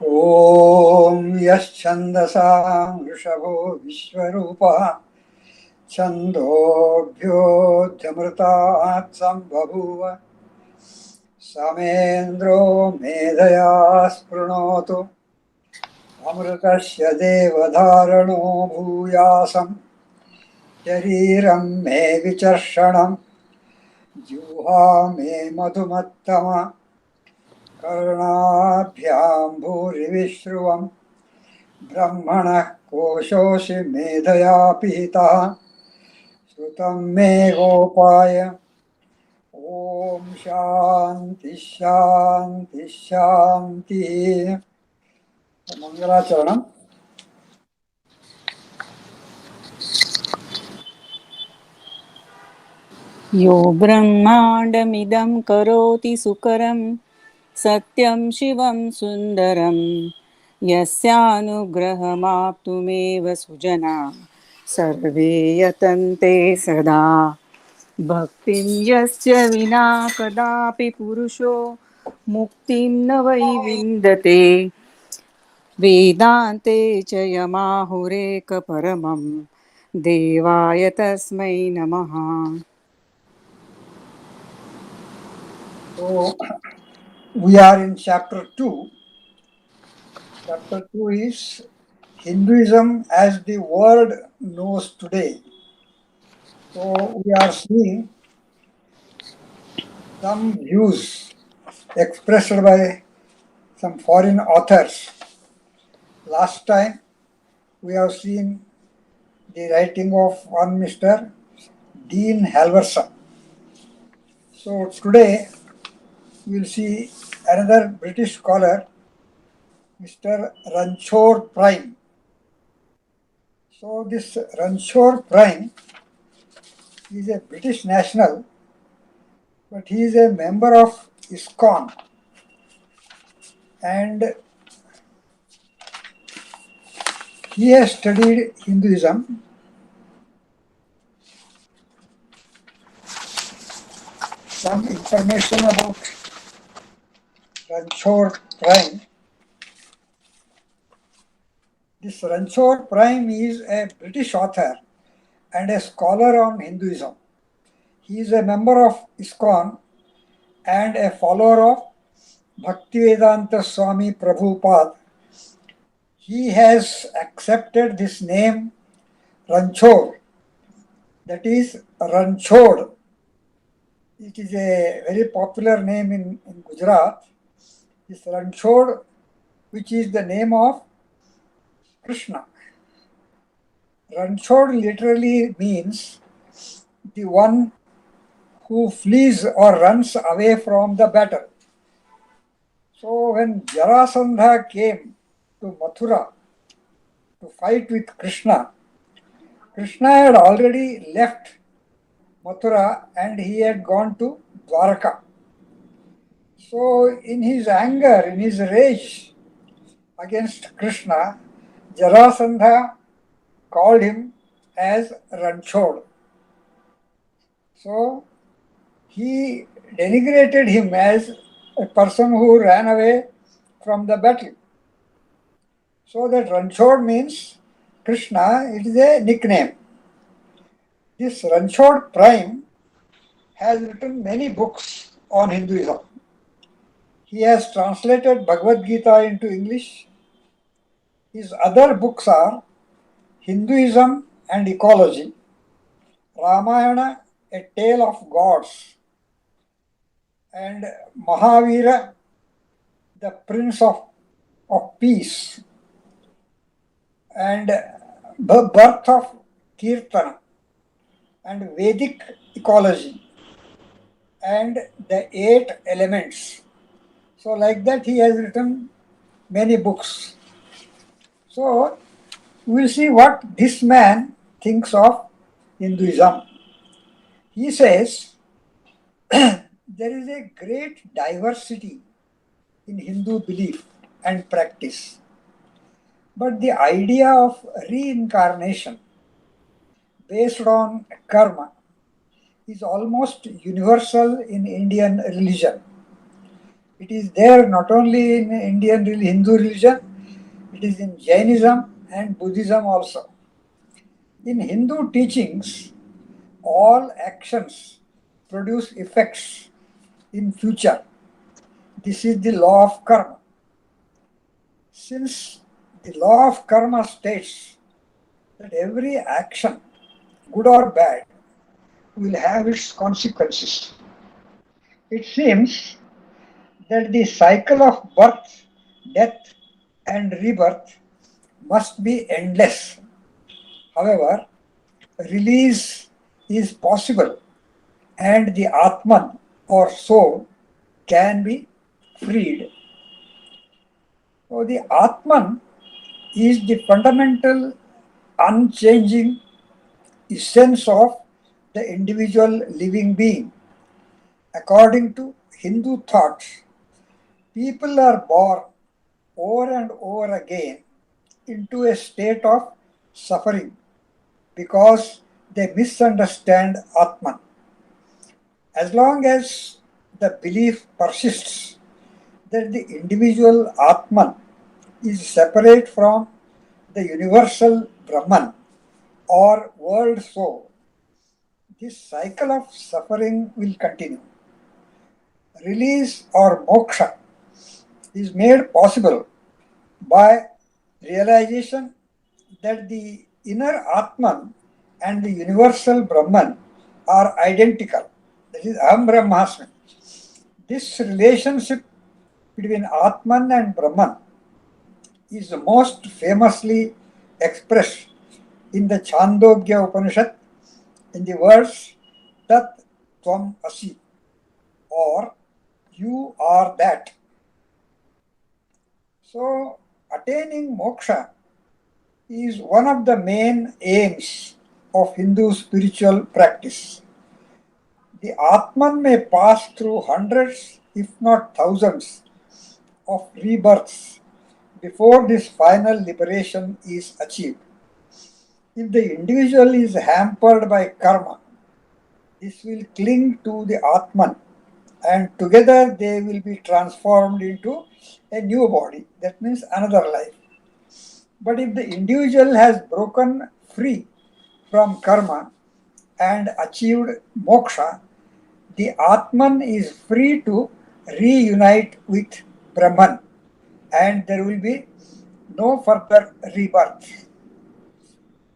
ॐ यश्छन्दसां वृषभो विश्वरूपः छन्दोभ्योऽध्यमृतात् सम्बभूव समेन्द्रो मेधया स्पृणोतु अमृतस्य देवधारणो भूयासं शरीरं मे विचर्षणं जिह्वा मे मधुमत्तमा कर्णाभ्यां भूरिविश्रुवं ब्रह्मणः कोशोऽसि मेधया पिहितः श्रुतं मे गोपाय ॐ शान्ति शान्ति शान्तिः मङ्गलाचरणम् यो ब्रह्माण्डमिदं करोति सुकरं सत्यं शिवं सुन्दरं यस्यानुग्रहमाप्तुमेव सुजना सर्वे यतन्ते सदा भक्तिं यस्य विना कदापि पुरुषो मुक्तिं न वै विन्दते वेदान्ते च यमाहुरेकपरमं देवाय तस्मै नमः। So we are in chapter 2. Chapter 2 is Hinduism as the world knows today. So we are seeing some views expressed by some foreign authors. Last time we have seen the writing of one Mr. Dean Halverson. So today we will see another British scholar, Mr. Ranchor Prime. So this Ranchor Prime is a British national, but he is a member of ISKCON, and he has studied Hinduism. Some information about Ranchor Prime. This Ranchor Prime is a British author and a scholar on Hinduism. He is a member of ISKCON and a follower of Bhaktivedanta Swami Prabhupada. He has accepted this name Ranchor, that is Ranchod. It is a very popular name in Gujarat. This Ranchod, which is the name of Krishna. Ranchod literally means the one who flees or runs away from the battle. So when Jarasandha came to Mathura to fight with Krishna, Krishna had already left Mathura and he had gone to Dwaraka. So in his anger, in his rage against Krishna, Jarasandha called him as Ranchod. So he denigrated him as a person who ran away from the battle. So that Ranchod means Krishna, it is a nickname. This Ranchod Prime has written many books on Hinduism. He has translated Bhagavad Gita into English. His other books are Hinduism and Ecology, Ramayana, A Tale of Gods, and Mahavira, the Prince of Peace, and Birth of Kirtana, and Vedic Ecology, and the 8 Elements. So like that he has written many books. So we'll see what this man thinks of Hinduism. He says there is a great diversity in Hindu belief and practice, but the idea of reincarnation based on karma is almost universal in Indian religion. It is there not only in Hindu religion, it is in Jainism and Buddhism also. In Hindu teachings, all actions produce effects in future. This is the law of karma. Since the law of karma states that every action, good or bad, will have its consequences, it seems that the cycle of birth, death, and rebirth must be endless. However, release is possible and the Atman or soul can be freed. So, the Atman is the fundamental, unchanging essence of the individual living being. According to Hindu thought, people are born over and over again into a state of suffering because they misunderstand Atman. As long as the belief persists that the individual Atman is separate from the universal Brahman or world soul, this cycle of suffering will continue. Release or moksha is made possible by realization that the inner Atman and the universal Brahman are identical. That is Aham Brahmasmi. This relationship between Atman and Brahman is most famously expressed in the Chandogya Upanishad in the words Tat Tvam Asi, or you are that. So, attaining moksha is one of the main aims of Hindu spiritual practice. The Atman may pass through hundreds, if not thousands, of rebirths before this final liberation is achieved. If the individual is hampered by karma, this will cling to the Atman and together they will be transformed into a new body. That means another life. But if the individual has broken free from karma and achieved moksha, the Atman is free to reunite with Brahman and there will be no further rebirth.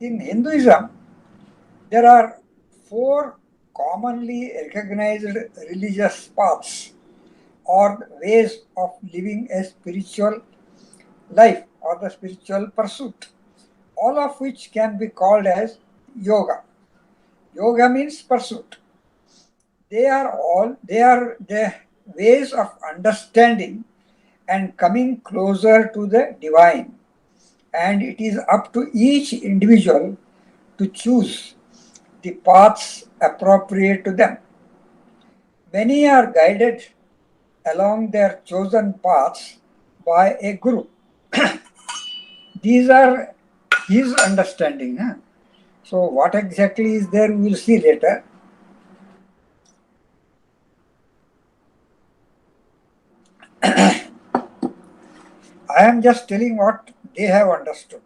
In Hinduism, there are four commonly recognized religious paths or ways of living a spiritual life or the spiritual pursuit, all of which can be called as yoga. Yoga means pursuit. They are the ways of understanding and coming closer to the divine, and it is up to each individual to choose the paths appropriate to them. Many are guided along their chosen paths by a guru. These are his understanding. Huh? So, what exactly is there, we will see later. I am just telling what they have understood.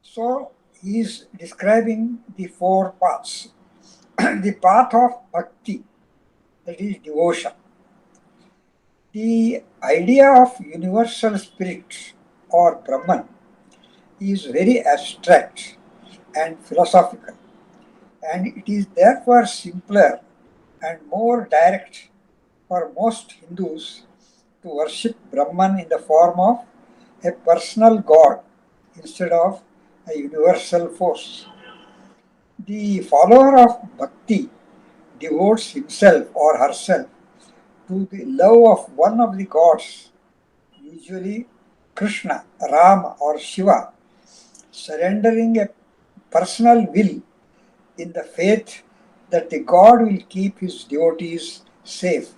So, he is describing the four paths. The path of bhakti, that is devotion. The idea of universal spirit or Brahman is very abstract and philosophical, and it is therefore simpler and more direct for most Hindus to worship Brahman in the form of a personal god instead of a universal force. The follower of bhakti devotes himself or herself to the love of one of the gods, usually Krishna, Rama, or Shiva, surrendering a personal will in the faith that the god will keep his devotees safe.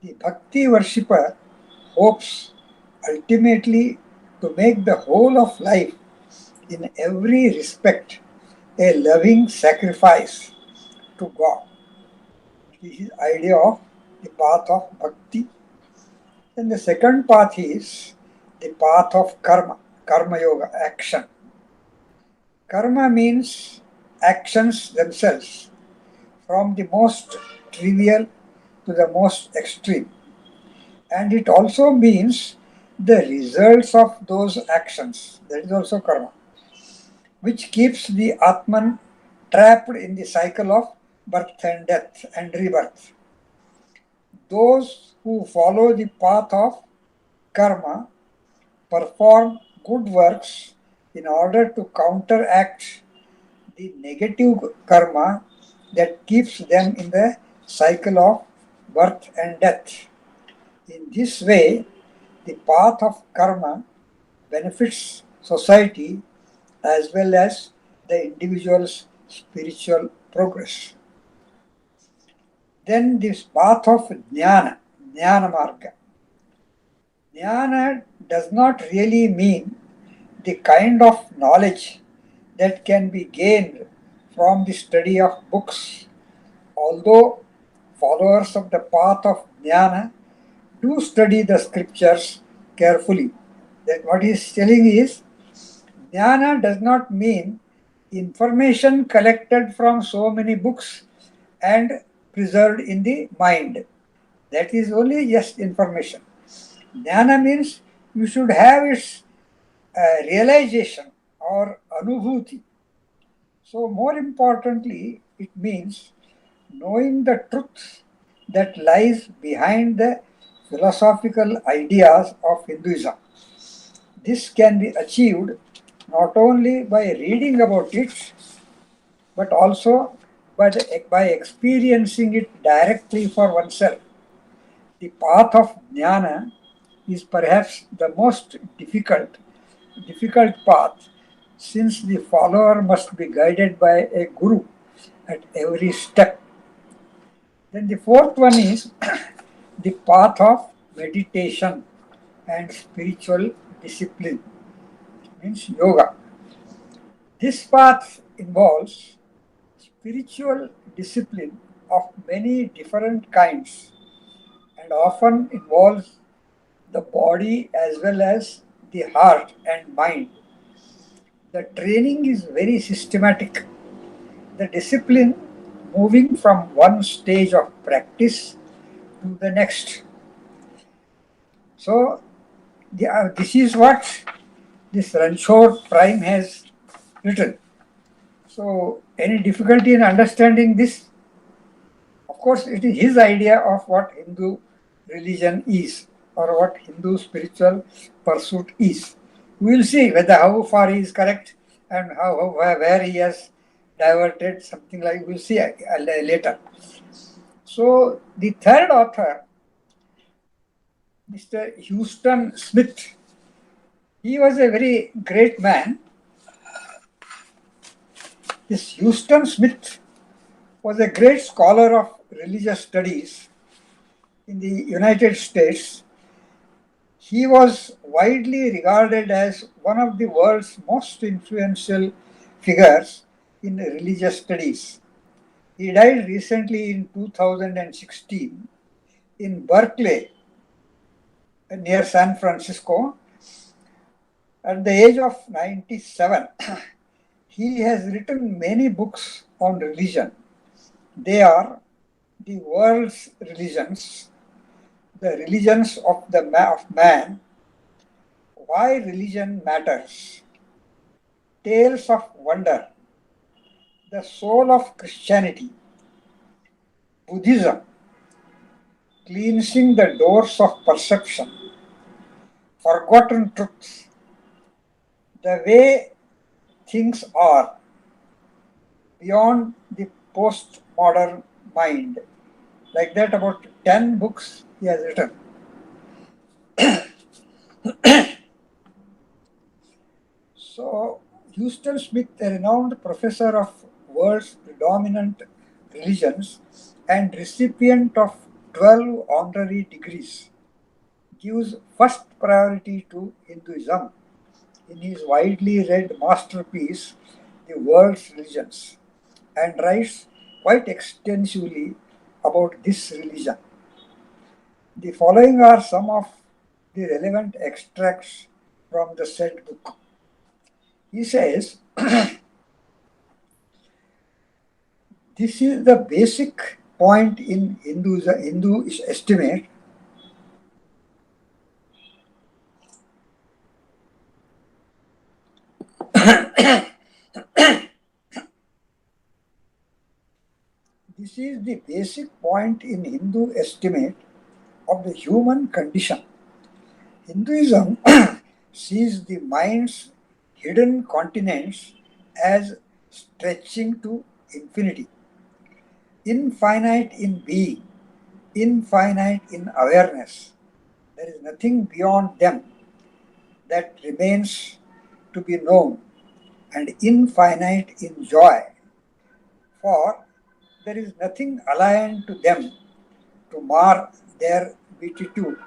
The bhakti worshipper hopes ultimately to make the whole of life in every respect a loving sacrifice to God. This is the idea of the path of bhakti. Then the second path is the path of karma, karma yoga, action. Karma means actions themselves, from the most trivial to the most extreme. And it also means the results of those actions. That is also karma, which keeps the Atman trapped in the cycle of birth and death and rebirth. Those who follow the path of karma perform good works in order to counteract the negative karma that keeps them in the cycle of birth and death. In this way, the path of karma benefits society as well as the individual's spiritual progress. Then this path of jnana, jnana marga. Jnana does not really mean the kind of knowledge that can be gained from the study of books, although followers of the path of jnana do study the scriptures carefully. That what he is telling is jnana does not mean information collected from so many books and preserved in the mind. That is only just information. Jnana means you should have its realization or anubhuti. So, more importantly, it means knowing the truth that lies behind the philosophical ideas of Hinduism. This can be achieved not only by reading about it, but also by experiencing it directly for oneself. The path of jnana is perhaps the most difficult path, since the follower must be guided by a guru at every step. Then the fourth one is the path of meditation and spiritual discipline, means yoga. This path involves spiritual discipline of many different kinds and often involves the body as well as the heart and mind. The training is very systematic. The discipline moving from one stage of practice to the next. So, this is what this Ranchor Prime has written. So, any difficulty in understanding this? Of course, it is his idea of what Hindu religion is or what Hindu spiritual pursuit is. We will see whether how far he is correct and where he has diverted, something like we'll see later. So the third author, Mr. Houston Smith, he was a very great man. This Houston Smith was a great scholar of religious studies in the United States. He was widely regarded as one of the world's most influential figures in religious studies. He died recently in 2016 in Berkeley, near San Francisco, at the age of 97. He has written many books on religion. They are The World's Religions, The Religions of Man, Why Religion Matters, Tales of Wonder, The Soul of Christianity, Buddhism, Cleansing the Doors of Perception, Forgotten Truths, The Way Things Are, Beyond the Postmodern Mind. Like that, about 10 books he has written. So, Houston Smith, a renowned professor of world's predominant religions and recipient of 12 honorary degrees, gives first priority to Hinduism in his widely read masterpiece, The World's Religions, and writes quite extensively about this religion. The following are some of the relevant extracts from the said book. He says, this is the basic point in Hindu estimate. This is the basic point in Hindu estimate of the human condition. Hinduism sees the mind's hidden continents as stretching to infinity, infinite in being, infinite in awareness. There is nothing beyond them that remains to be known, and infinite in joy, for there is nothing aligned to them to mar their beatitude.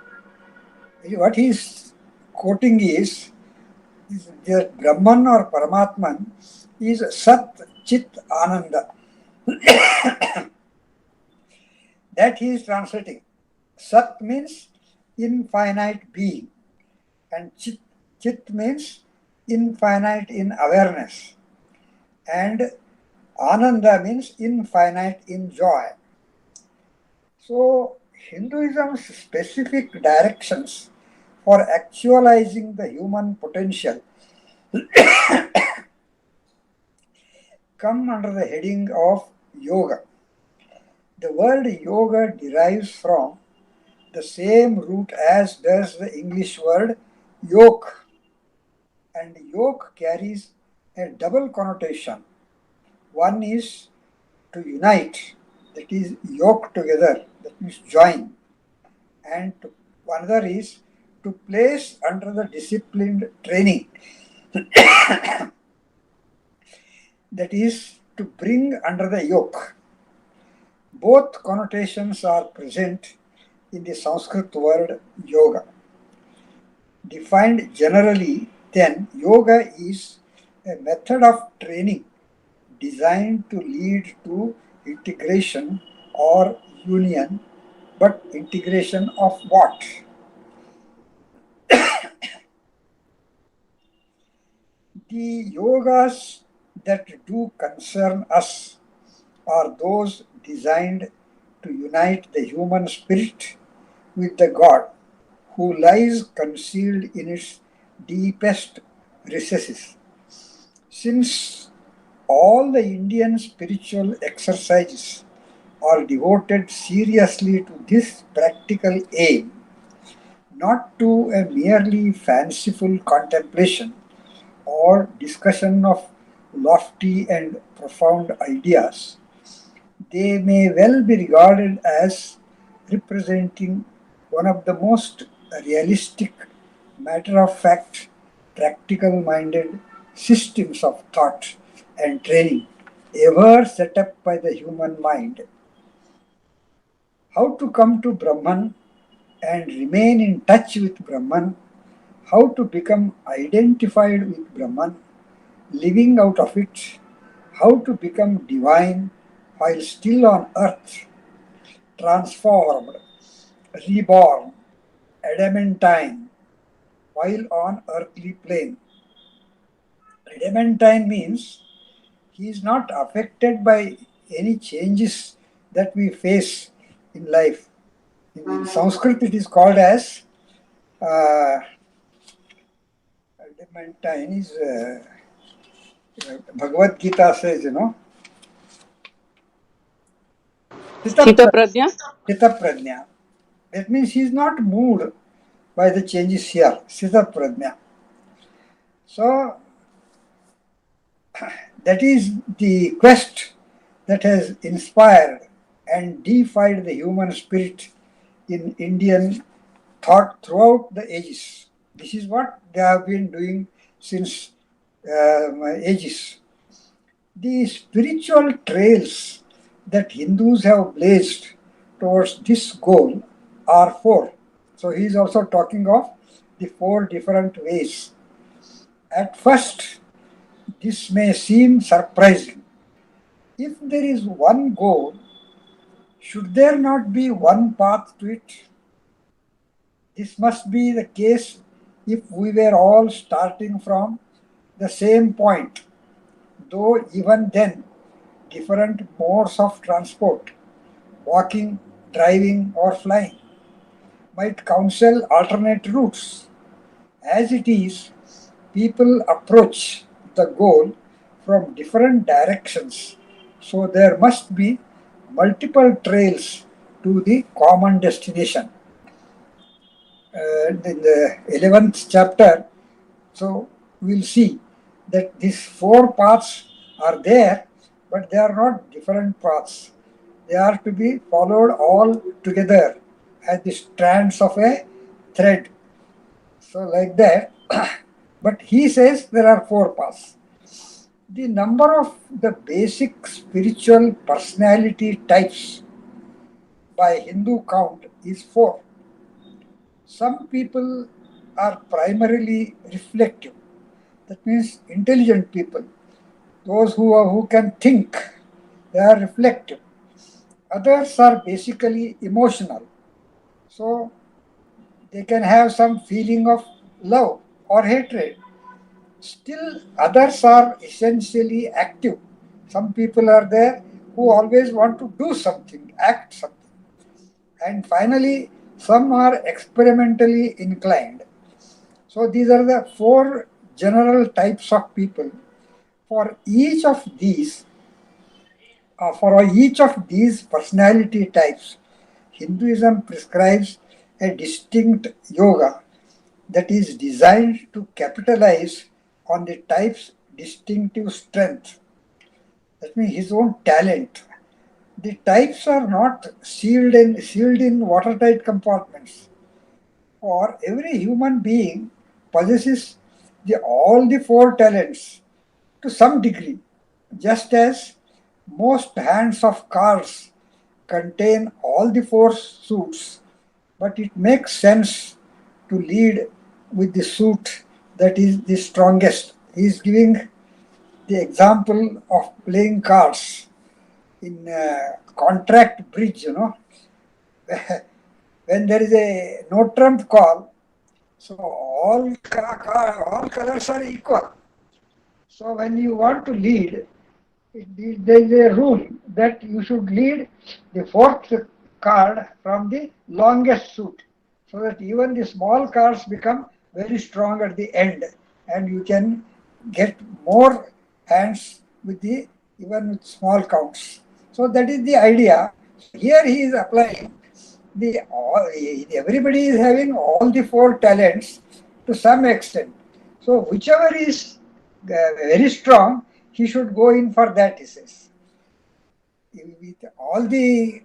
What he is quoting is that Brahman or Paramatman is Sat Chit Ananda. That he is translating. Sat means infinite being, and Chit means infinite in awareness, and Ananda means infinite in joy. So, Hinduism's specific directions for actualizing the human potential come under the heading of yoga. The word yoga derives from the same root as does the English word yoke, and yoke carries a double connotation. One is to unite, that is yoke together, that means join, and another is to place under the disciplined training, that is to bring under the yoke. Both connotations are present in the Sanskrit word yoga. Defined generally, then, yoga is a method of training designed to lead to integration or union, but integration of what? The yogas that do concern us are those designed to unite the human spirit with the God who lies concealed in its deepest recesses. Since all the Indian spiritual exercises are devoted seriously to this practical aim, not to a merely fanciful contemplation or discussion of lofty and profound ideas, they may well be regarded as representing one of the most realistic, matter of fact, practical minded systems of thought and training ever set up by the human mind. How to come to Brahman and remain in touch with Brahman, how to become identified with Brahman, living out of it, how to become divine while still on earth, transformed, reborn, adamantine, while on earthly plane. Adamantine means he is not affected by any changes that we face in life. In Sanskrit, it is called as uh, adamantine is Bhagavad Gita says, Sthitabhajna. Sthitabhajna. That means he is not moved by the changes here. Sthitabhajna. So that is the quest that has inspired and deified the human spirit in Indian thought throughout the ages. This is what they have been doing since ages. The spiritual trails that Hindus have blazed towards this goal are four. So he is also talking of the four different ways. At first, this may seem surprising. If there is one goal, should there not be one path to it? This must be the case if we were all starting from the same point, though even then different modes of transport, walking, driving, or flying, might counsel alternate routes. As it is, people approach the goal from different directions, so there must be multiple trails to the common destination. In the 11th chapter, so we'll see that these four paths are there, but they are not different paths. They are to be followed all together as the strands of a thread. So, like that, but he says there are four paths. The number of the basic spiritual personality types by Hindu count is four. Some people are primarily reflective, that means intelligent people, those who can think, they are reflective. Others are basically emotional, so they can have some feeling of love or hatred. Still, others are essentially active. Some people are there who always want to do something, act something. And finally, some are experimentally inclined. So, these are the four general types of people. For each of these, personality types, Hinduism prescribes a distinct yoga that is designed to capitalize on the type's distinctive strength. That means his own talent. The types are not sealed in watertight compartments. For every human being possesses all the four talents to some degree, just as most hands of cards contain all the four suits, but it makes sense to lead with the suit that is the strongest. He is giving the example of playing cards in contract bridge, when there is a no trump call, so all colors are equal. So when you want to lead, there is a rule that you should lead the fourth card from the longest suit, so that even the small cards become very strong at the end, and you can get more hands with the even with small counts. So that is the idea. So here he is applying the all, everybody is having all the four talents to some extent. So whichever is very strong, he should go in for that, he says. With all the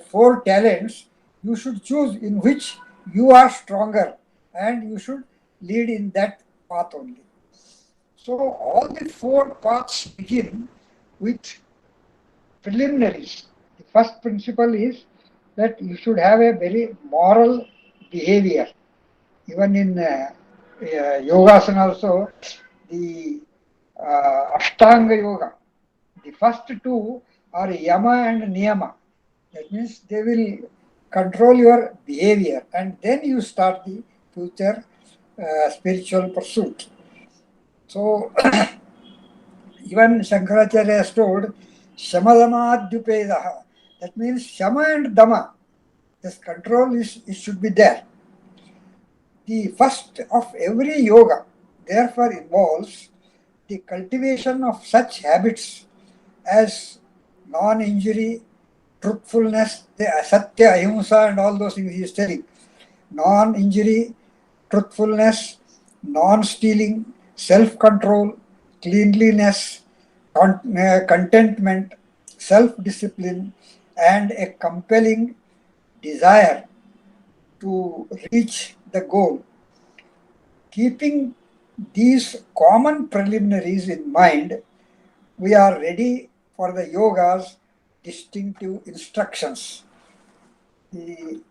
four talents, you should choose in which you are stronger, and you should lead in that path only. So all the four paths begin with preliminaries. The first principle is that you should have a very moral behavior. Even in yogasana also, the Ashtanga yoga, the first two are yama and niyama. That means they will control your behavior, and then you start the future spiritual pursuit. So even Shankaracharya has told Shamadamadyupedaha. That means Shama and Dama. This control it should be there. The first of every yoga therefore involves the cultivation of such habits as non-injury, truthfulness, the satya, ahimsa, and all those things he is telling. Non-injury, truthfulness, non-stealing, self-control, cleanliness, contentment, self-discipline, and a compelling desire to reach the goal. Keeping these common preliminaries in mind, we are ready for the yoga's distinctive instructions. The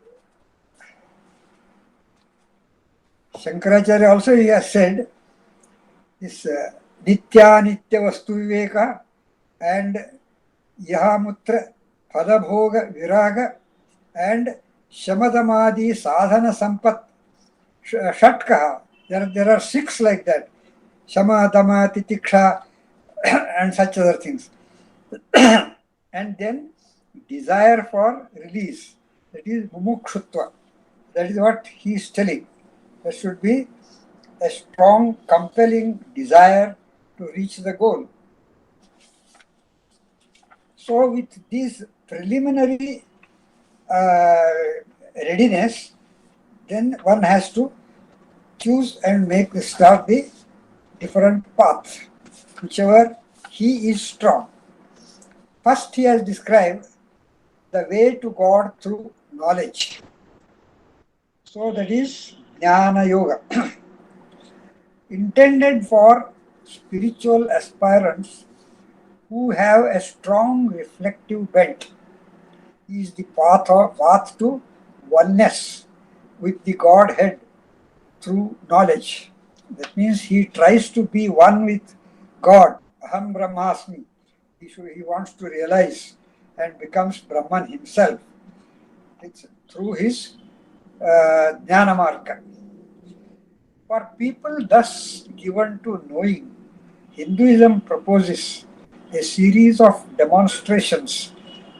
Shankaracharya also he has said this nitya nitya vastu viveka and yahamutra padabhoga viraga and shamadamadi sadhana sampat Shatkaha. There are six like that. Shama, Dama, Titiksha, and such other things. And then desire for release. That is mumukshutva. That is what he is telling. There should be a strong, compelling desire to reach the goal. So, with this preliminary readiness, then one has to choose and start the different paths, whichever he is strong. First, he has described the way to God through knowledge. So, that is Jnana Yoga, intended for spiritual aspirants who have a strong reflective bent, is the path to oneness with the Godhead through knowledge. That means he tries to be one with God, Aham Brahmasmi. He wants to realize and becomes Brahman himself. It's through his Jnana Marga. For people thus given to knowing, Hinduism proposes a series of demonstrations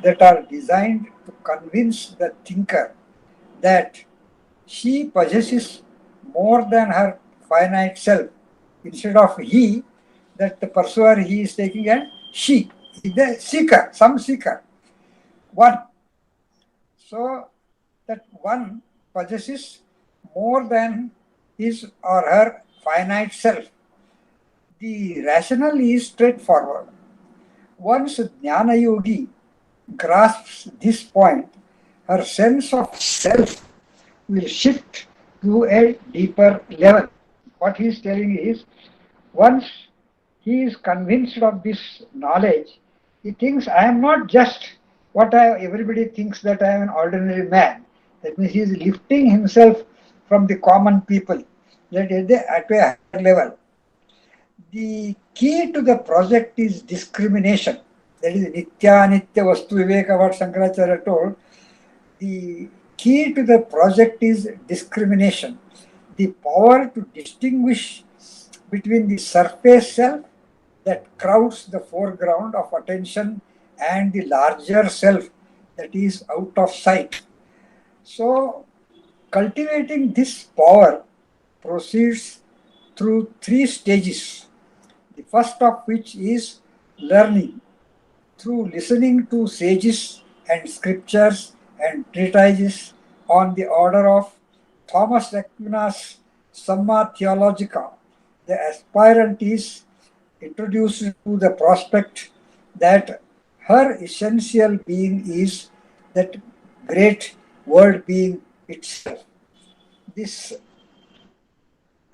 that are designed to convince the thinker that she possesses more than her finite self. Instead of he, that the pursuer he is taking, and she is the seeker, some seeker. One. So that one possesses more than his or her finite self. The rationale is straightforward. Once Jnana Yogi grasps this point, her sense of self will shift to a deeper level. What he is telling is, once he is convinced of this knowledge, he thinks, I am not just everybody thinks that I am an ordinary man. That means he is lifting himself from the common people, that is at a higher level. The key to the project is discrimination. That is Nitya Nitya Vastu Viveka, what Shankaracharya told. The key to the project is discrimination, the power to distinguish between the surface self that crowds the foreground of attention and the larger self that is out of sight. So, cultivating this power proceeds through three stages. The first of which is learning through listening to sages and scriptures and treatises on the order of Thomas Aquinas' Summa Theologica. The aspirant is introduced to the prospect that her essential being is that great world being itself. This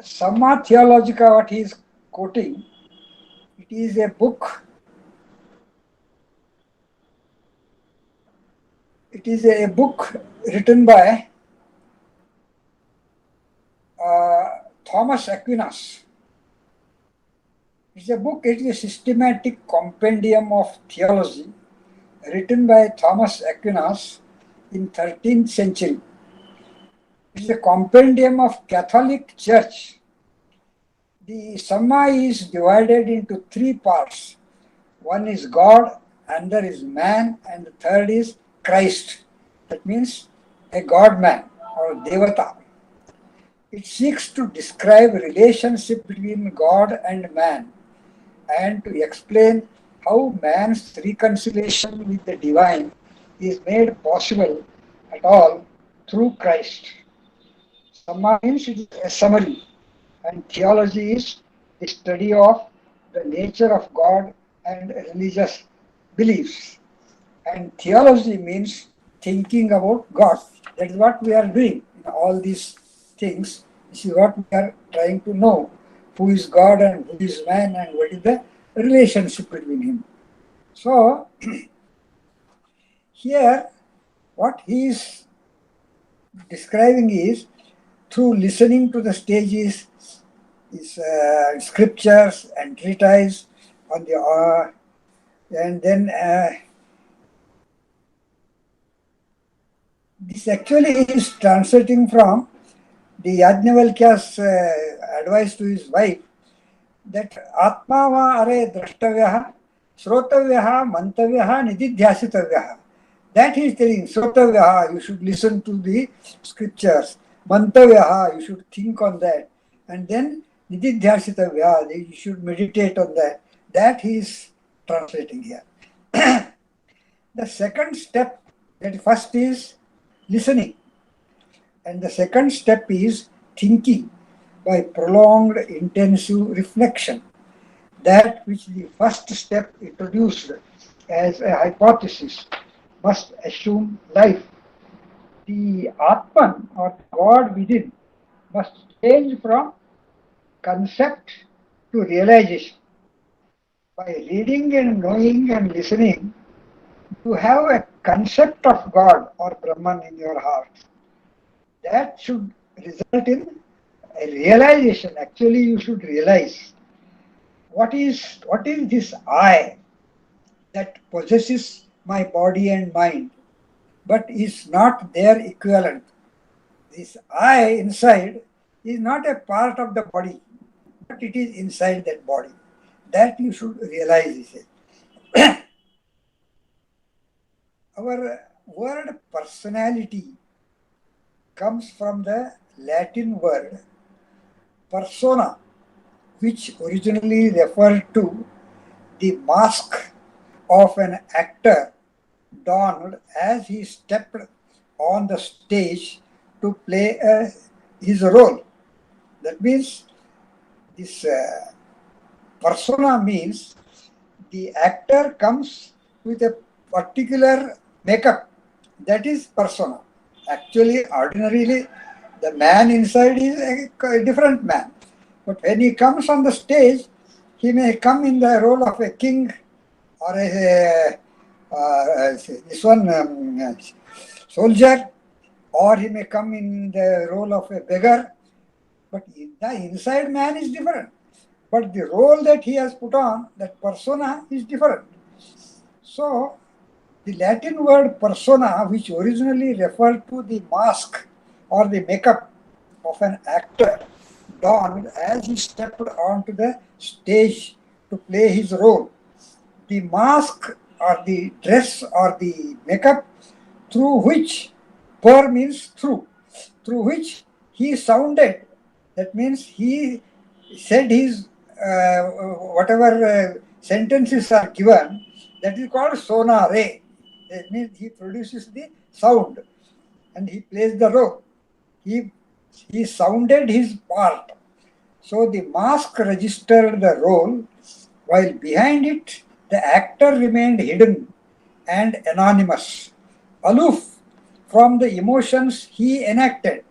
Summa Theologica, what he is quoting, it is a book. It is a book written by Thomas Aquinas. It's a book, it is a systematic compendium of theology written by Thomas Aquinas in 13th century. It is a compendium of Catholic Church. The Summa is divided into three parts. One is God, another is man, and the third is Christ. That means a God-man or Devata. It seeks to describe relationship between God and man and to explain how man's reconciliation with the divine is made possible at all through Christ. Summa means it is a summary, and theology is the study of the nature of God and religious beliefs. And theology means thinking about God. That is what we are doing in all these things. This is what we are trying to know. Who is God and who is man and what is the relationship between him. So, here what he is describing is through listening to the stages, scriptures and treatise on the and then this actually is translating from the Yajnavalkya's advice to his wife that Atma va are drashtavyaha, srotavyaha, mantavyaha, nididhyasitavyaha. That he is telling, srotavyaha, you should listen to the scriptures. Mantavyaha, you should think on that. And then nididhyasitavyaha, you should meditate on that. That he is translating here. The second step, that first is listening. And the second step is thinking by prolonged intensive reflection. That which the first step introduced as a hypothesis must assume life. The Atman or God within must change from concept to realization. By reading and knowing and listening, you have a concept of God or Brahman in your heart. That should result in a realization. Actually, you should realize what is this I that possesses my body and mind, but is not their equivalent. This I inside is not a part of the body, but it is inside that body. That you should realize. Our word personality comes from the Latin word persona, which originally referred to the mask of an actor donned as he stepped on the stage to play his role. That means this persona means the actor comes with a particular makeup. That is persona. Actually, ordinarily, the man inside is a different man. But when he comes on the stage, he may come in the role of a king or this one soldier, or he may come in the role of a beggar. But the inside man is different. But the role that he has put on, that persona, is different. So, the Latin word persona, which originally referred to the mask or the makeup of an actor donned as he stepped onto the stage to play his role. The mask or the dress or the makeup through which, per means through which he sounded. That means he said his whatever sentences are given, that is called sonare. That means he produces the sound and he plays the role. He sounded his part. So the mask registered the role, while behind it the actor remained hidden and anonymous, aloof from the emotions he enacted.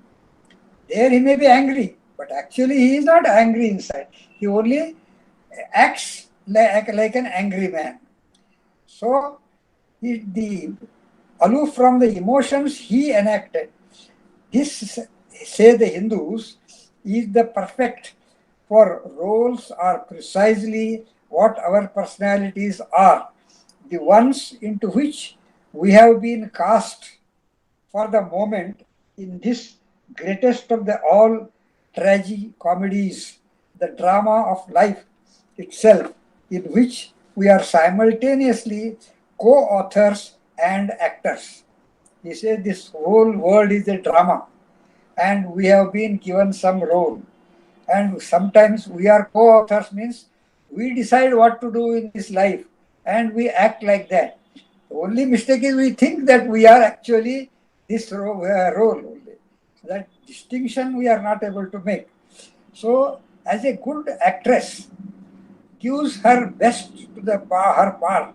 There he may be angry, but actually he is not angry inside. He only acts like an angry man. So the aloof from the emotions he enacted. This, say the Hindus, is the perfect, for roles are precisely what our personalities are, the ones into which we have been cast for the moment in this greatest of the all tragi-comedies, the drama of life itself, in which we are simultaneously co-authors and actors. He says this whole world is a drama and we have been given some role. And sometimes we are co-authors, means we decide what to do in this life and we act like that. The only mistake is we think that we are actually this role only. So that distinction we are not able to make. So as a good actress gives her best to her part,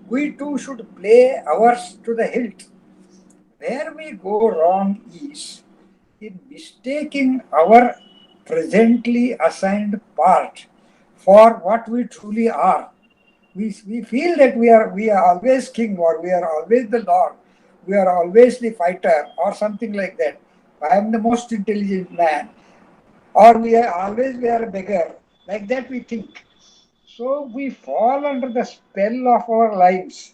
we too should play ours to the hilt. Where we go wrong is in mistaking our presently assigned part for what we truly are. We feel that we are always king, or we are always the lord, we are always the fighter or something like that. I am the most intelligent man, or we are a beggar. Like that we think. So we fall under the spell of our lives,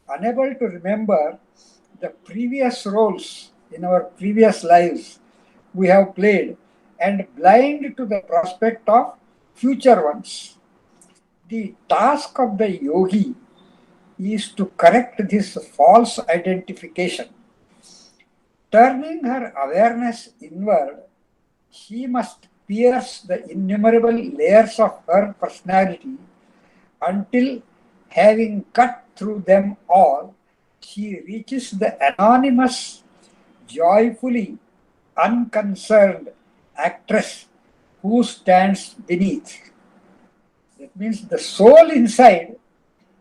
unable to remember the previous roles in our previous lives, we have played and blind to the prospect of future ones. The task of the yogi is to correct this false identification. Turning her awareness inward, she must pierce the innumerable layers of her personality until, having cut through them all, she reaches the anonymous, joyfully unconcerned actress who stands beneath. That means the soul inside,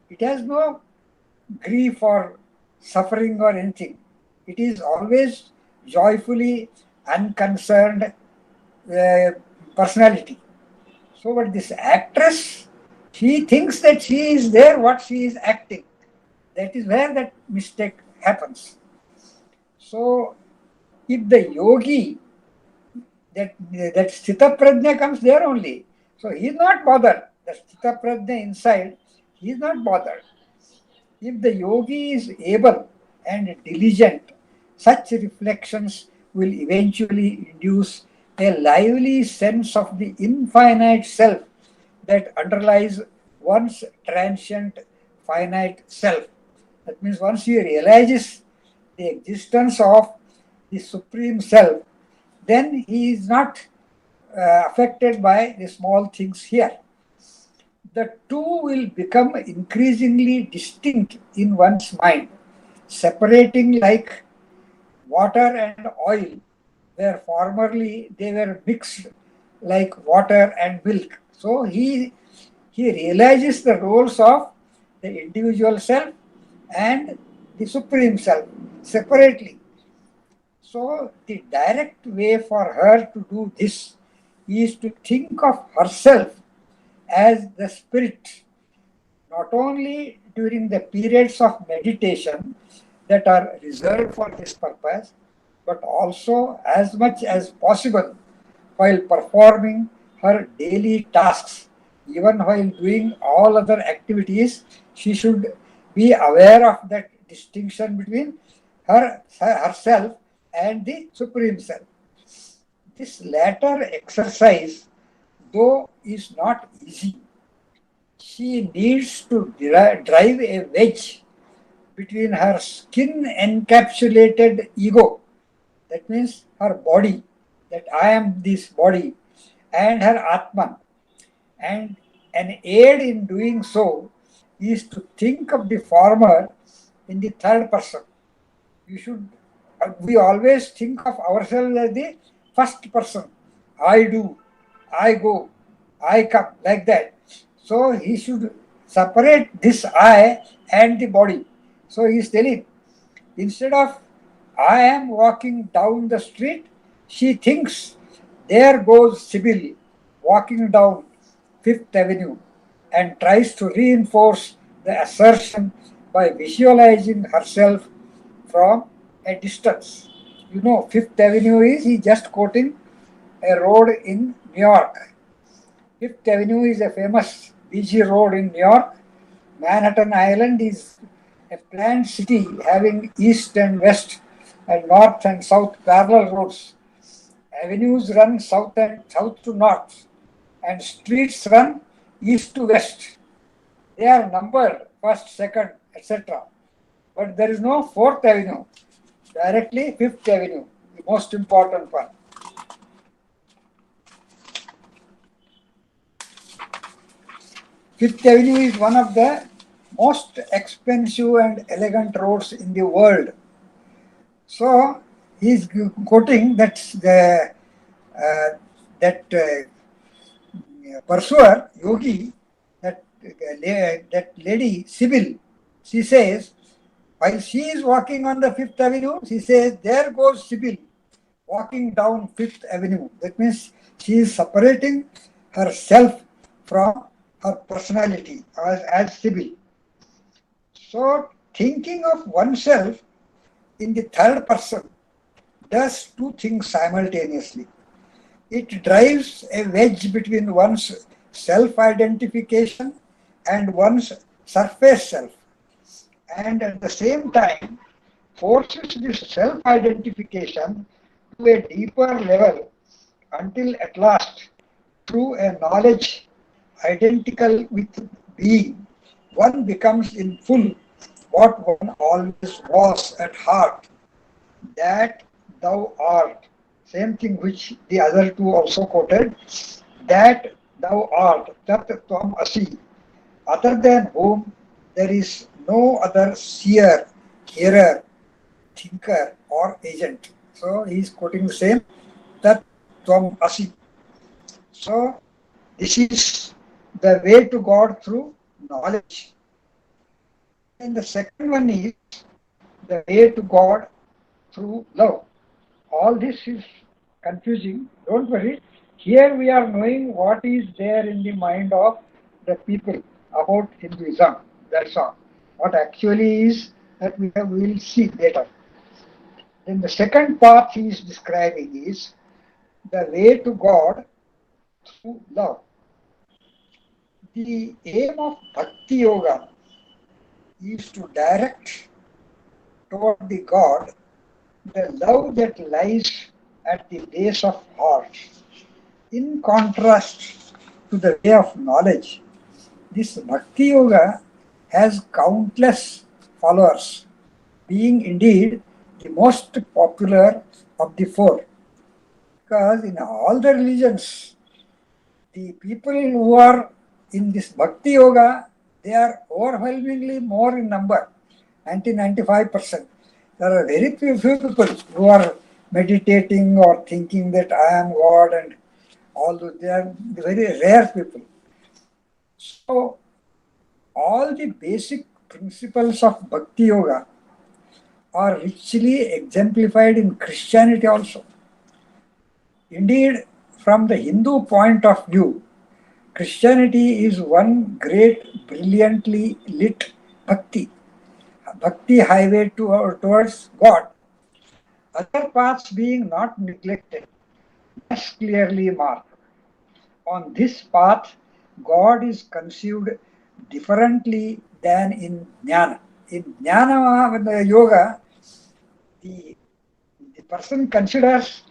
it has no grief or suffering or anything. It is always joyfully unconcerned personality. So, but this actress, she thinks that she is there, what she is acting. That is where that mistake happens. So, if the yogi, that Sthita Prajna comes there only. So, he is not bothered. The Sthita Prajna inside, he is not bothered. If the yogi is able and diligent, such reflections will eventually induce a lively sense of the infinite self that underlies one's transient finite self. That means once he realizes the existence of the supreme self, then he is not affected by the small things here. The two will become increasingly distinct in one's mind, separating like water and oil, where formerly they were mixed like water and milk. So he realizes the roles of the individual self and the supreme self separately. So the direct way for her to do this is to think of herself as the spirit, not only during the periods of meditation that are reserved for this purpose, but also as much as possible while performing her daily tasks. Even while doing all other activities, she should be aware of that distinction between herself and the Supreme Self. This latter exercise, though, is not easy. She needs to drive a wedge between her skin encapsulated ego, that means her body, that I am this body, and her Atman. And an aid in doing so is to think of the former in the third person. We always think of ourselves as the first person. I do, I go, I come, like that. So he should separate this I and the body. So he is telling, instead of I am walking down the street, she thinks there goes Sibyl walking down Fifth Avenue and tries to reinforce the assertion by visualizing herself from a distance. You know, Fifth Avenue is, he just quoting a road in New York. Fifth Avenue is a famous busy road in New York. Manhattan Island is a planned city having east and west and north and south parallel roads. Avenues run south to north, and streets run east to west. They are numbered first, second, etc. But there is no Fourth Avenue. Directly Fifth Avenue, the most important one. Fifth Avenue is one of the most expensive and elegant roads in the world. So he is quoting that pursuer, yogi, that lady, Sibyl, she says, while she is walking on the Fifth Avenue, she says, there goes Sibyl walking down Fifth Avenue. That means she is separating herself from her personality as Sibyl. So thinking of oneself in the third person does two things simultaneously. It drives a wedge between one's self-identification and one's surface self, and at the same time forces this self-identification to a deeper level until at last, through a knowledge identical with being, one becomes in full what one always was at heart, that thou art. Same thing which the other two also quoted, that thou art, tat tvam asi, other than whom there is no other seer, hearer, thinker, or agent. So he is quoting the same, tat tvam asi. So this is the way to God through knowledge. And the second one is the way to God through love. All this is confusing. Don't worry. Here we are knowing what is there in the mind of the people about Hinduism. That's all. What actually is that we will see later. Then the second part he is describing is the way to God through love. The aim of Bhakti Yoga is to direct toward the God the love that lies at the base of heart. In contrast to the way of knowledge, this Bhakti Yoga has countless followers, being indeed the most popular of the four. Because in all the religions, the people who are in this Bhakti Yoga, they are overwhelmingly more in number, 95%. There are very few people who are meditating or thinking that I am God and all those. They are very rare people. So, all the basic principles of Bhakti Yoga are richly exemplified in Christianity also. Indeed, from the Hindu point of view, Christianity is one great, brilliantly lit bhakti highway towards God. Other paths being not neglected, less clearly marked. On this path, God is conceived differently than in Jnana. In Jnana Yoga, the, the person considers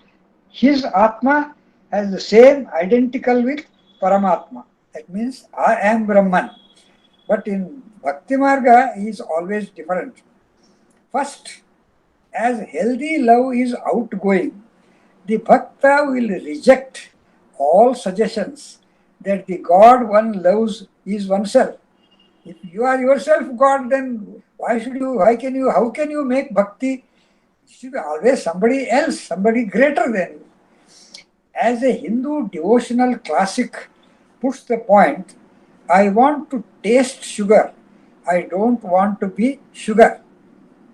his Atma as the same, identical with Paramatma. That means I am Brahman. But in Bhakti Marga, he is always different. First, as healthy love is outgoing, the Bhakta will reject all suggestions that the God one loves is oneself. If you are yourself God, then how can you make bhakti? It should be always somebody else, somebody greater than you. As a Hindu devotional classic puts the point, I want to taste sugar. I don't want to be sugar.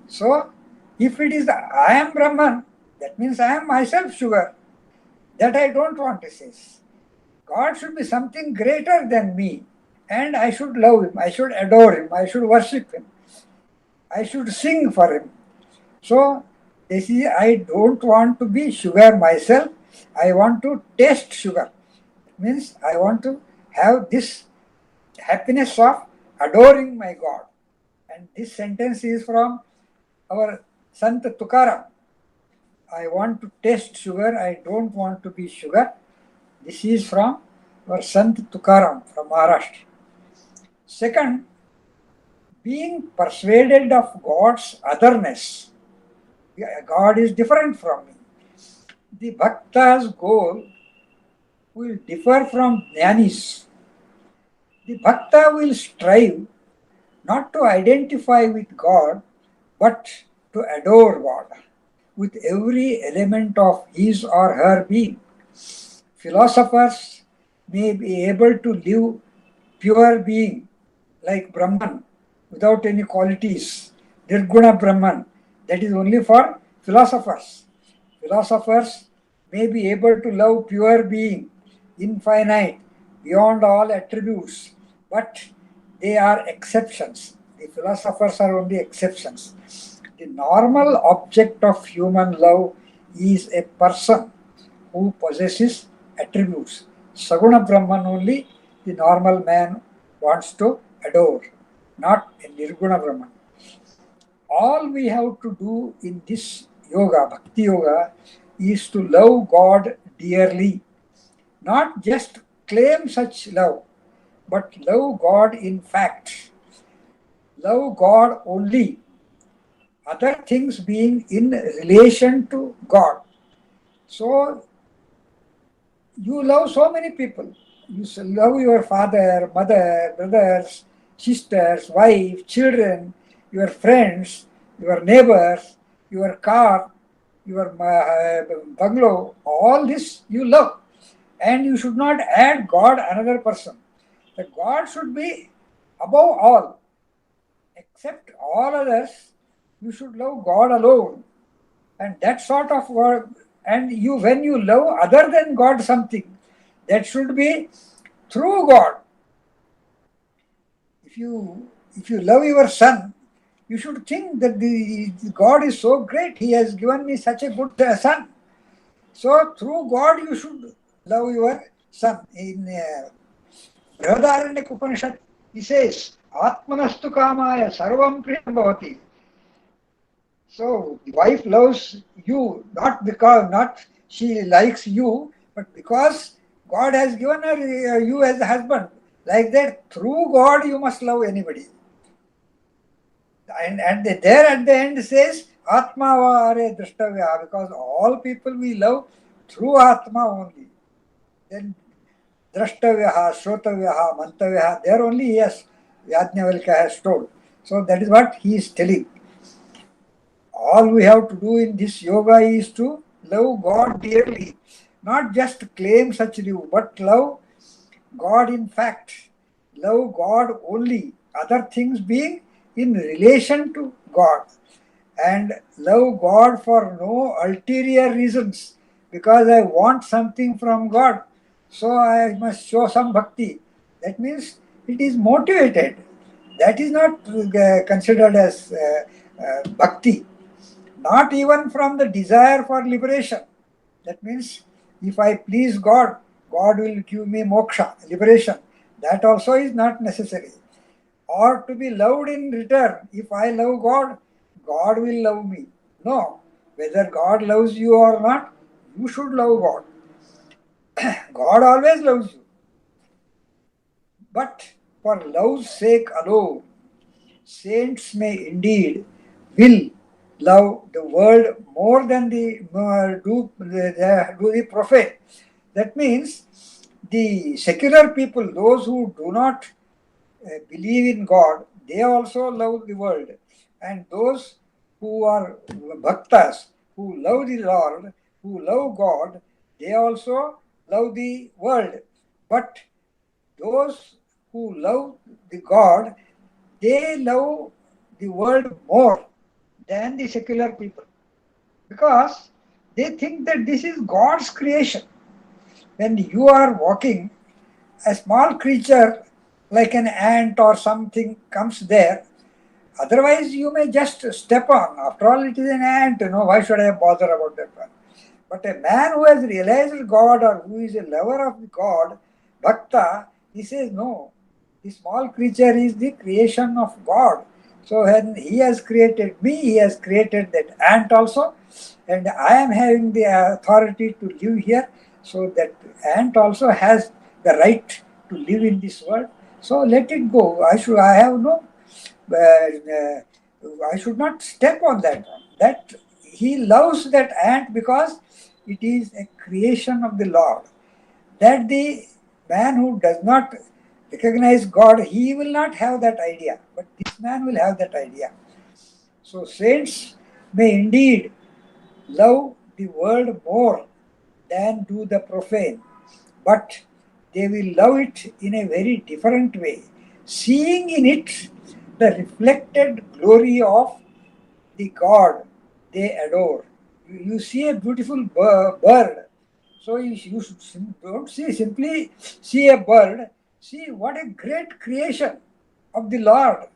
So, if it is I am Brahman, that means I am myself sugar. That I don't want to say. God should be something greater than me, and I should love him, I should adore him, I should worship him, I should sing for him. So, this is I don't want to be sugar myself, I want to taste sugar. It means I want to have this happiness of adoring my God. And this sentence is from our Sant Tukaram. I want to taste sugar, I don't want to be sugar. This is from our Sant Tukaram from Maharashtra. Second, being persuaded of God's otherness. God is different from me. The Bhakta's goal will differ from Jnani's. The Bhakta will strive not to identify with God, but to adore God with every element of his or her being. Philosophers may be able to live pure being like Brahman without any qualities, Nirguna Brahman. That is only for philosophers. Philosophers may be able to love pure being, infinite, beyond all attributes, but they are exceptions. The philosophers are only exceptions. The normal object of human love is a person who possesses attributes. Saguna Brahman only the normal man wants to adore, not a Nirguna Brahman. All we have to do in this yoga, Bhakti Yoga, is to love God dearly, not just claim such love, but love God in fact. Love God only, other things being in relation to God. So you love so many people. You love your father, mother, brothers, sisters, wife, children, your friends, your neighbors, your car, your bungalow. All this you love. And you should not add God another person. The God should be above all. Except all others, you should love God alone. And that sort of word, and you when you love other than God something, that should be through God. If you love your son, you should think that the God is so great. He has given me such a good son. So through God you should love your son. In Brihadaranyaka Upanishad, he says, Atmanastu kamaya sarvam priyam bhavati. So the wife loves you not she likes you, but because God has given her you as a husband. Like that, through God you must love anybody. And there at the end says Atma vare drashtavya, because all people we love through Atma only. Then drashtavya, shrotavya, mantavya, there only yes, Yajnavalkya has told. So that is what he is telling. All we have to do in this yoga is to love God dearly, not just claim such love, but love God in fact, love God only, other things being in relation to God, and love God for no ulterior reasons, because I want something from God, so I must show some bhakti. That means it is motivated. That is not considered as bhakti, not even from the desire for liberation. That means if I please God, God will give me moksha, liberation. That also is not necessary. Or to be loved in return. If I love God, God will love me. No. Whether God loves you or not, you should love God. God always loves you. But for love's sake alone, saints may indeed will love the world more than do the profane. That means the secular people, those who do not believe in God, they also love the world. And those who are bhaktas, who love the Lord, who love God, they also love the world. But those who love the God, they love the world more than the secular people, because they think that this is God's creation. When you are walking, a small creature like an ant or something comes there. Otherwise, you may just step on. After all, it is an ant, why should I bother about that one? But a man who has realized God or who is a lover of God, Bhakta, he says, no, the small creature is the creation of God. So when he has created me, he has created that ant also, and I am having the authority to live here, so that ant also has the right to live in this world. So let it go. I have no I should not step on that one. That he loves that ant because it is a creation of the Lord. That the man who does not recognize God, he will not have that idea. But this man will have that idea. So saints may indeed love the world more than do the profane, but they will love it in a very different way, seeing in it the reflected glory of the God they adore. You see a beautiful bird, so you should don't simply see a bird. See what a great creation of the Lord.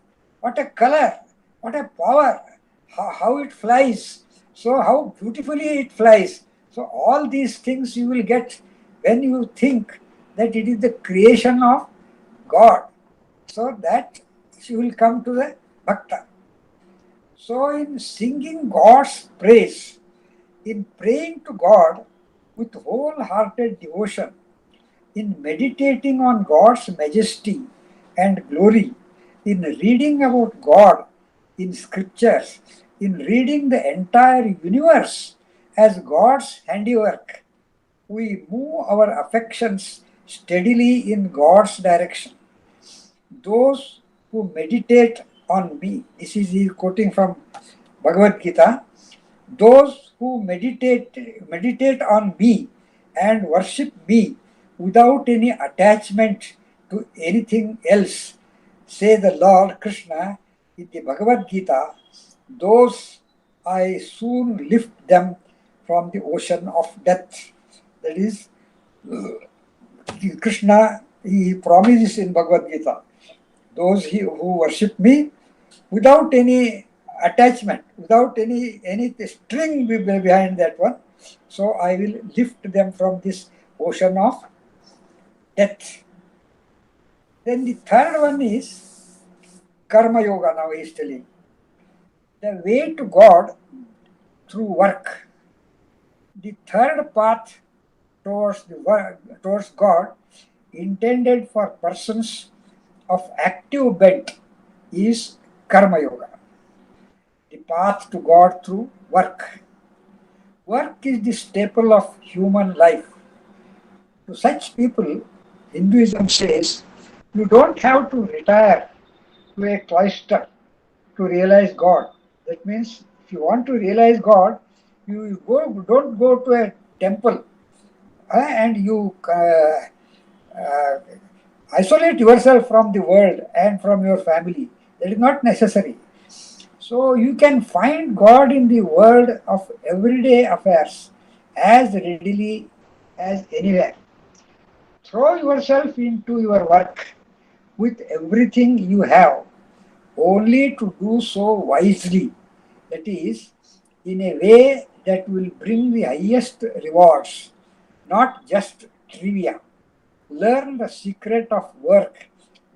What a color, what a power, how it flies. So how beautifully it flies. So all these things you will get when you think that it is the creation of God. So that you will come to the bhakta. So in singing God's praise, in praying to God with wholehearted devotion, in meditating on God's majesty and glory, in reading about God in scriptures, in reading the entire universe as God's handiwork, we move our affections steadily in God's direction. Those who meditate on me, this is he quoting from Bhagavad Gita, those who meditate on me and worship me without any attachment to anything else, say the Lord Krishna in the Bhagavad Gita, those I soon lift them from the ocean of death. That is, Krishna, he promises in Bhagavad Gita, those who worship me without any attachment, without any string behind that one. So I will lift them from this ocean of death. Then the third one is Karma Yoga. Now he is telling the way to God through work. The third path towards God, intended for persons of active bent, is Karma Yoga. The path to God through work. Work is the staple of human life. To such people, Hinduism says you don't have to retire to a cloister to realize God. That means if you want to realize God, don't go to a temple and you uh, isolate yourself from the world and from your family. That is not necessary. So you can find God in the world of everyday affairs as readily as anywhere. Throw yourself into your work with everything you have, only to do so wisely. That is, in a way that will bring the highest rewards, not just trivia. Learn the secret of work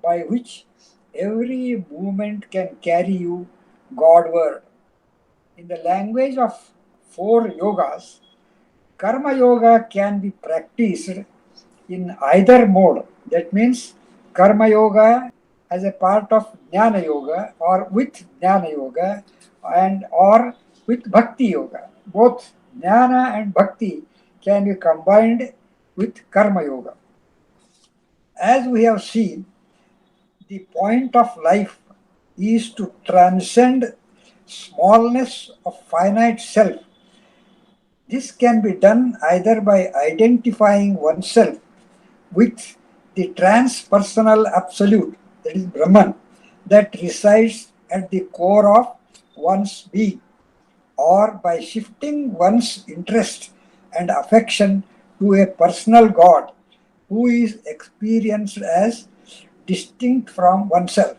by which every movement can carry you Godward. In the language of four yogas, Karma Yoga can be practiced in either mode. That means Karma Yoga as a part of Jnana Yoga or with Jnana Yoga and or with Bhakti Yoga. Both Jnana and Bhakti can be combined with Karma Yoga. As we have seen, the point of life is to transcend smallness of finite self. This can be done either by identifying oneself with the transpersonal absolute, that is Brahman, that resides at the core of one's being, or by shifting one's interest and affection to a personal God who is experienced as distinct from oneself.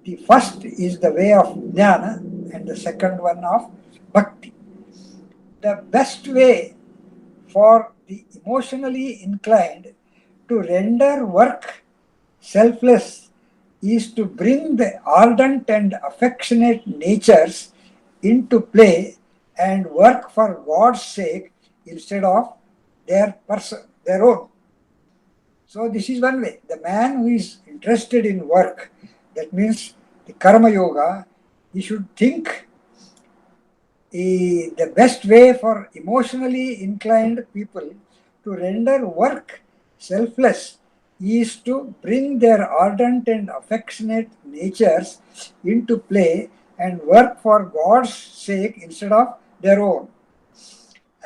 The first is the way of jnana and the second one of bhakti. The best way for the emotionally inclined to render work selfless is to bring the ardent and affectionate natures into play and work for God's sake instead of their own. So this is one way. The man who is interested in work, that means the karma yoga, he should think the best way for emotionally inclined people to render work selfless is to bring their ardent and affectionate natures into play and work for God's sake instead of their own.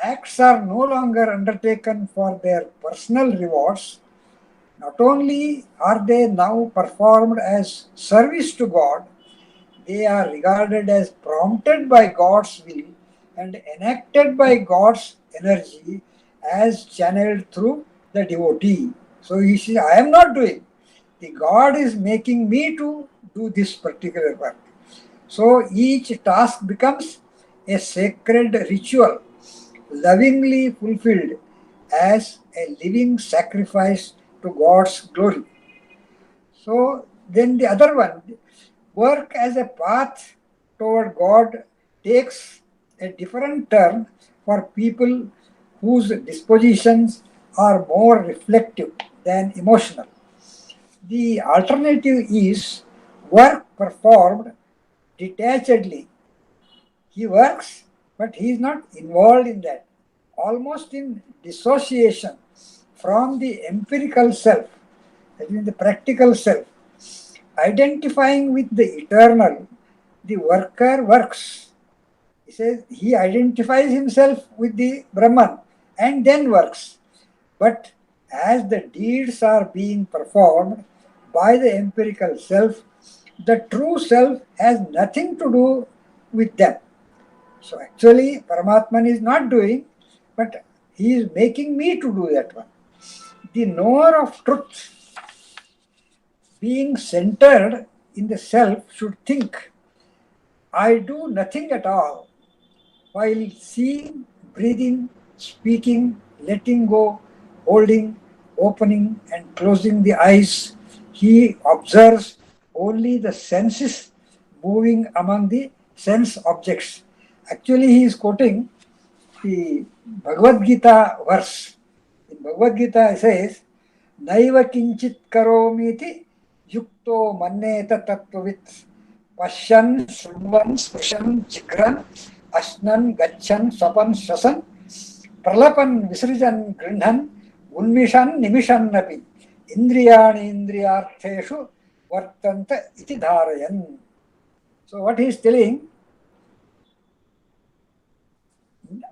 Acts are no longer undertaken for their personal rewards. Not only are they now performed as service to God, they are regarded as prompted by God's will and enacted by God's energy as channeled through the devotee. So he says, I am not doing. The God is making me to do this particular work. So each task becomes a sacred ritual, lovingly fulfilled as a living sacrifice to God's glory. So then the other one, work as a path toward God takes a different term for people whose dispositions are more reflective than emotional. The alternative is work performed detachedly. He works, but he is not involved in that, almost in dissociation from the empirical self, that means the practical self. Identifying with the eternal, the worker works. He says he identifies himself with the Brahman and then works. But as the deeds are being performed by the empirical self, the true self has nothing to do with them. So actually, Paramatman is not doing, but he is making me to do that one. The knower of truth, being centered in the self, should think, I do nothing at all, while seeing, breathing, speaking, letting go, holding, opening, and closing the eyes. He observes only the senses moving among the sense objects. Actually, he is quoting the Bhagavad Gita verse. In Bhagavad Gita, it says, Naiva kinchit karomiti yukto manneta tattvavit pasyan shrunvan sprishan chikran asnan gachan sapan shasan pralapan visrijan grinhan unmishan nimishan napi indriyani indriyartheshu vartanta iti dharayan. So what he is telling,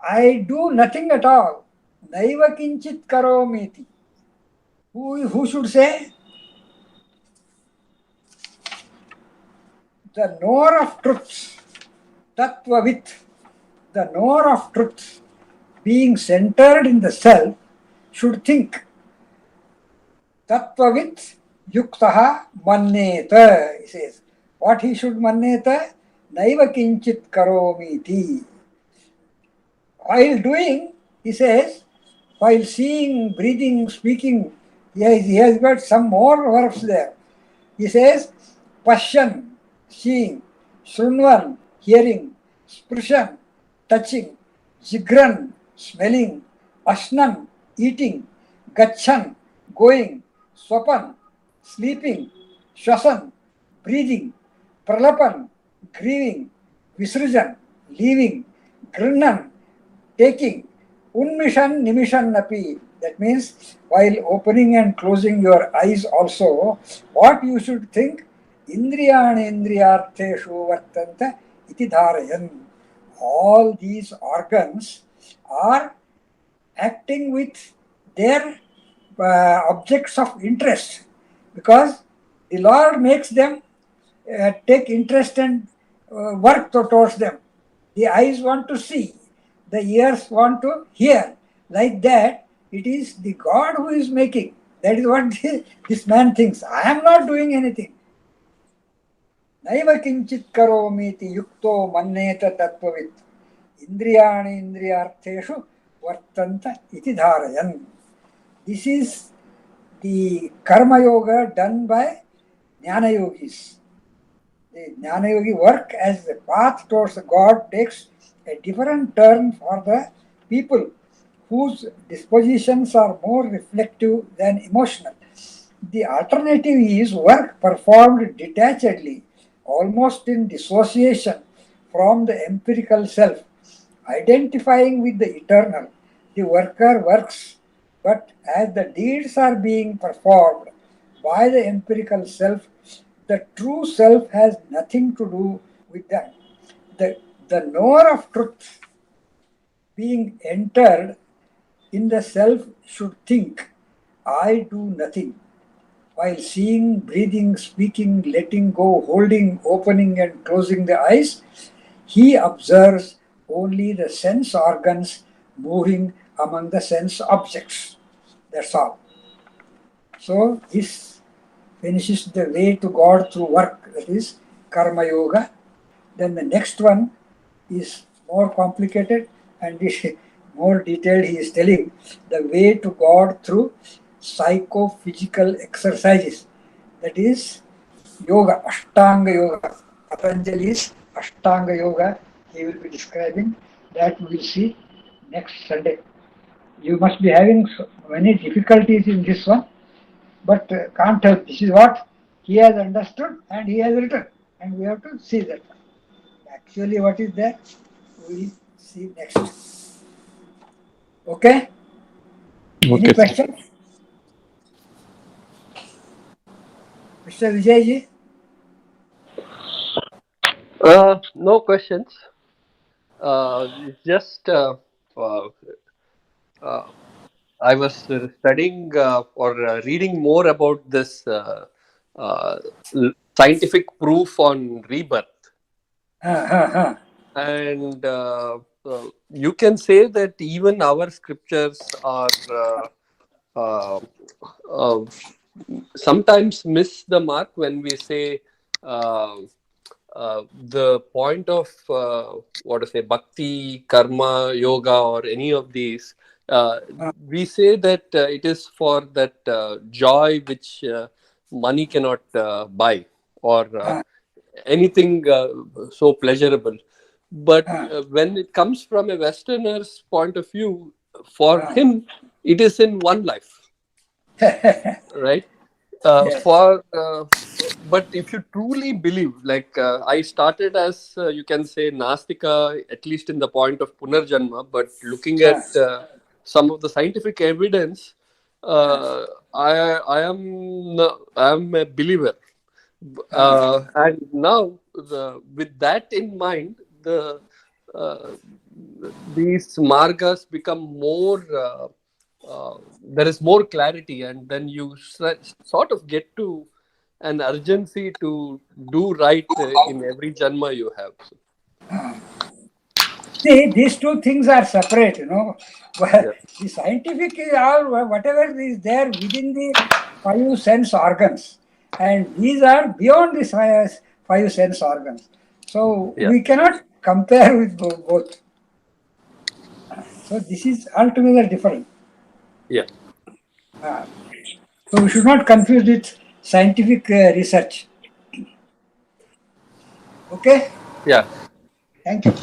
I do nothing at all. Naiva kinchit karomiti. Who should say? The knower of truth, tattvavit, the knower of truth, being centered in the self, should think. Tattvavit yuktaha manneta, he says. What he should manneta? Naiva kinchit karomiti. While doing, he says, while seeing, breathing, speaking, he has got some more verbs there. He says, Pashyan, seeing, Shrunvan, hearing, Sprishan, touching, Jigran, smelling, Ashnan, eating, Gachan, going, Swapan, sleeping, Shwasan, breathing, Pralapan, grieving, Visrujan, leaving, Grinnan, taking, Unmishan, Nimishan, Napi. That means while opening and closing your eyes also, what you should think, Indriyani indriyartheshu vartanta iti dharayan. All these organs are acting with their objects of interest, because the Lord makes them take interest and work towards them. The eyes want to see, the ears want to hear. Like that, it is the God who is making. That is what this man thinks. I am not doing anything. Naiva kinchit karomiti yukto manneta tattvavit indriyani indriyartheshu vartanta iti dharayan. This is the karma yoga done by jnana yogis. The jnana yogi work as the path towards God takes a different turn for the people whose dispositions are more reflective than emotional. The alternative is work performed detachedly, almost in dissociation from the empirical self, identifying with the eternal. The worker works, but as the deeds are being performed by the empirical self, the true self has nothing to do with them. The knower of truth, being entered in the self, should think, I do nothing. While seeing, breathing, speaking, letting go, holding, opening, and closing the eyes, he observes only the sense organs moving among the sense objects. That's all. So, this finishes the way to God through work, that is Karma Yoga. Then the next one is more complicated and more detailed. He is telling the way to God through psychophysical exercises. That is yoga, Ashtanga Yoga. Patanjali's Ashtanga Yoga he will be describing That we will see next Sunday. You must be having so many difficulties in this one, but can't help. This is what he has understood and he has written, and we have to see that. Actually, what is there, we will see next. Okay? Any Okay, sir. questions? Mr. Vijayji? No questions. It's just uh, uh, I was studying or reading more about this uh, scientific proof on rebirth, Uh. and you can say that even our scriptures are uh, uh, sometimes miss the mark when we say. Uh, the point of what to say bhakti karma yoga or any of these we say that it is for that joy which money cannot buy or Uh. anything so pleasurable, but Uh. when it comes from a westerner's point of view, for Uh. him it is in one life, right? Yes. For but if you truly believe, like I started as you can say Nastika, at least in the point of Punarjanma, but looking Uh. at some of the scientific evidence, Uh. uh, I am a believer, Uh. and now with that in mind, uh, these margas become more. There is more clarity, and then you sort of get to an urgency to do right in every janma you have. So, See, these two things are separate, you know. yeah, The scientific is all whatever is there within the five sense organs, and these are beyond the five sense organs. So yeah, we cannot compare with both. So this is altogether different. yeah, Uh, so we should not confuse with scientific research. Okay, yeah. thank you.